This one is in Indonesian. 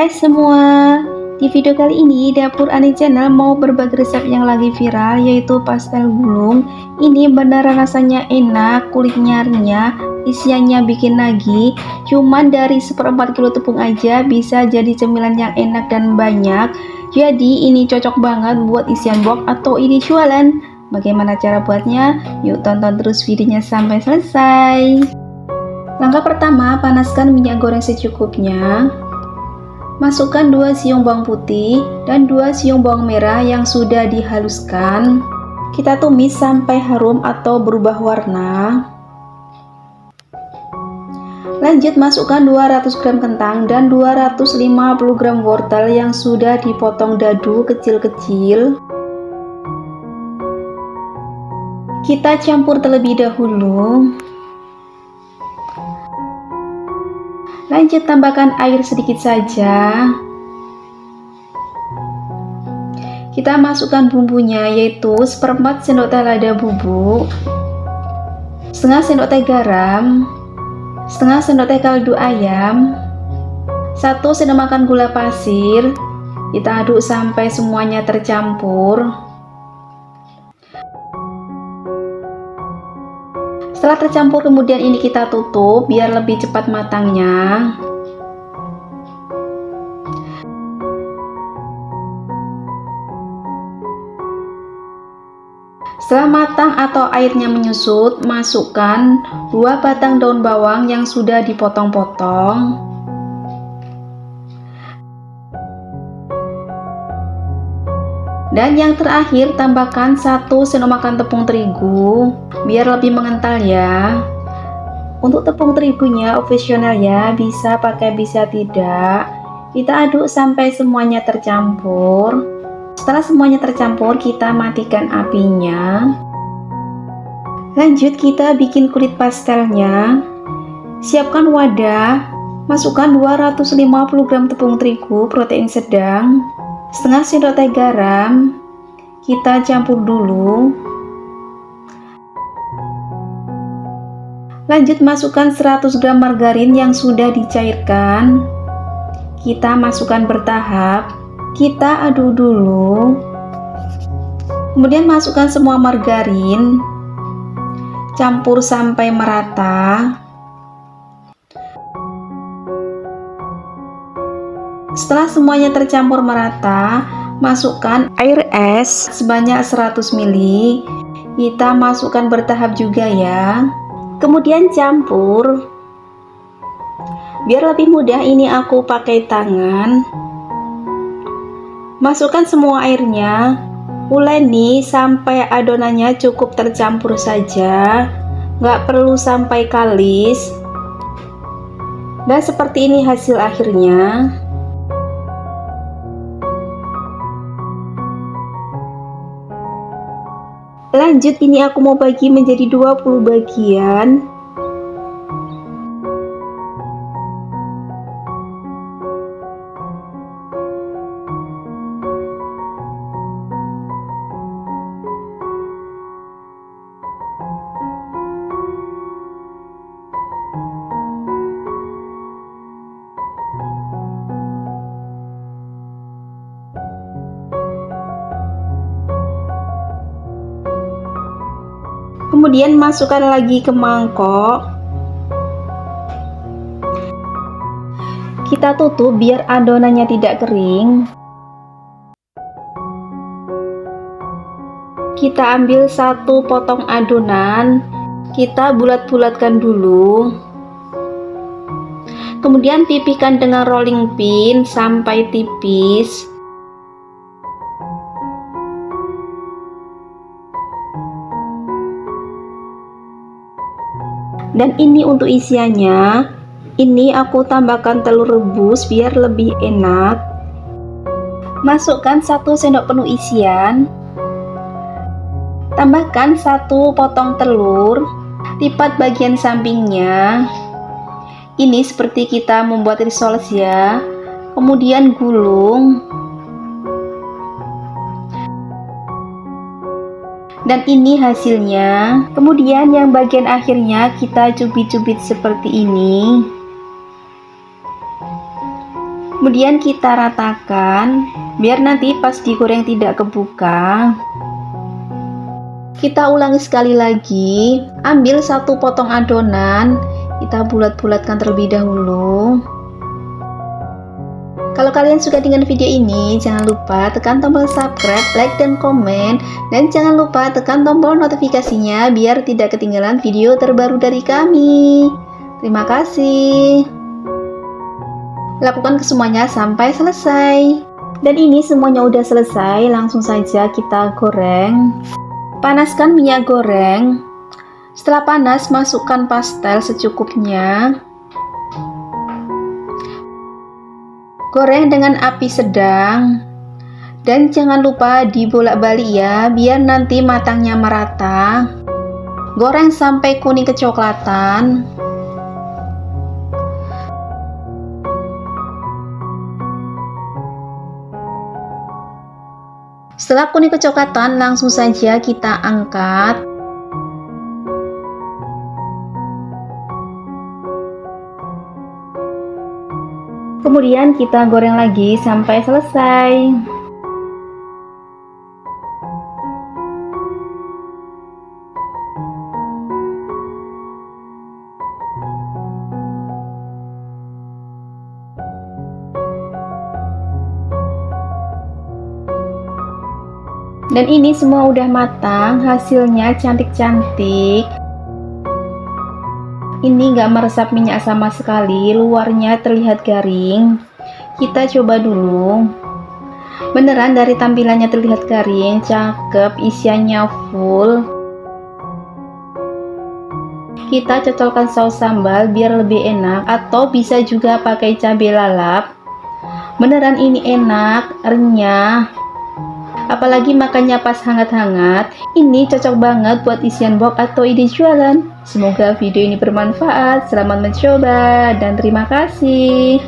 Hai semua, di video kali ini Dapur Ani Channel mau berbagi resep yang lagi viral, yaitu pastel gulung. Ini beneran rasanya enak, kulitnya renyah, isiannya bikin nagih. Cuman dari 1/4 kilo tepung aja bisa jadi cemilan yang enak dan banyak. Jadi ini cocok banget buat isian box atau ide jualan. Bagaimana cara buatnya? Yuk tonton terus videonya sampai selesai. Langkah pertama, panaskan minyak goreng secukupnya. Masukkan 2 siung bawang putih dan 2 siung bawang merah yang sudah dihaluskan. Kita tumis sampai harum atau berubah warna. Lanjut masukkan 200 gram kentang dan 250 gram wortel yang sudah dipotong dadu kecil-kecil. Kita campur terlebih dahulu. Lanjut tambahkan air sedikit saja. Kita masukkan bumbunya, yaitu 1/4 sendok teh lada bubuk, setengah sendok teh garam, setengah sendok teh kaldu ayam, 1 sendok makan gula pasir. Kita aduk sampai semuanya tercampur. Setelah tercampur, kemudian ini kita tutup biar lebih cepat matangnya. Setelah matang atau airnya menyusut, masukkan 2 batang daun bawang yang sudah dipotong-potong. Dan yang terakhir, tambahkan 1 sendok makan tepung terigu biar lebih mengental ya. Untuk tepung terigunya opsional ya, bisa pakai bisa tidak. Kita aduk sampai semuanya tercampur. Setelah semuanya tercampur, kita matikan apinya. Lanjut kita bikin kulit pastelnya. Siapkan wadah, masukkan 250 gram tepung terigu protein sedang, setengah sendok teh garam. Kita campur dulu. Lanjut masukkan 100 gram margarin yang sudah dicairkan. Kita masukkan bertahap. Kita aduk dulu. Kemudian masukkan semua margarin. Campur sampai merata. Setelah semuanya tercampur merata, masukkan air es sebanyak 100 ml. Kita masukkan bertahap juga ya. Kemudian campur. Biar lebih mudah, ini aku pakai tangan. Masukkan semua airnya. Uleni sampai adonannya cukup tercampur saja, nggak perlu sampai kalis. Dan seperti ini hasil akhirnya. Lanjut, ini aku mau bagi menjadi 20 bagian. Kemudian masukkan lagi ke mangkok. Kita tutup biar adonannya tidak kering. Kita ambil 1 potong adonan. Kita bulat-bulatkan dulu. Kemudian pipihkan dengan rolling pin sampai tipis. Dan ini untuk isiannya. Ini aku tambahkan telur rebus biar lebih enak. Masukkan 1 sendok penuh isian. Tambahkan 1 potong telur. Lipat bagian sampingnya. Ini seperti kita membuat risoles ya. Kemudian gulung. Dan ini hasilnya. Kemudian yang bagian akhirnya kita cubit-cubit seperti ini. Kemudian kita ratakan biar nanti pas digoreng tidak kebuka. Kita ulangi sekali lagi. Ambil satu potong adonan, kita bulat-bulatkan terlebih dahulu. Kalau kalian suka dengan video ini, jangan lupa tekan tombol subscribe, like, dan komen. Dan jangan lupa tekan tombol notifikasinya biar tidak ketinggalan video terbaru dari kami. Terima kasih. Lakukan kesemuanya sampai selesai. Dan ini semuanya udah selesai, langsung saja kita goreng. Panaskan minyak goreng. Setelah panas, masukkan pastel secukupnya. Goreng dengan api sedang. Dan jangan lupa dibolak-balik ya, biar nanti matangnya merata. Goreng sampai kuning kecoklatan. Setelah kuning kecoklatan, langsung saja kita angkat. Kemudian kita goreng lagi sampai selesai. Dan ini semua udah matang, hasilnya cantik-cantik. Ini nggak meresap minyak sama sekali, luarnya terlihat garing. Kita coba dulu. Beneran dari tampilannya terlihat garing, cakep, isiannya full. Kita cocolkan saus sambal biar lebih enak, atau bisa juga pakai cabai lalap. Beneran ini enak, renyah. Apalagi makannya pas hangat-hangat, ini cocok banget buat isian box atau ide jualan. Semoga video ini bermanfaat, selamat mencoba, dan terima kasih.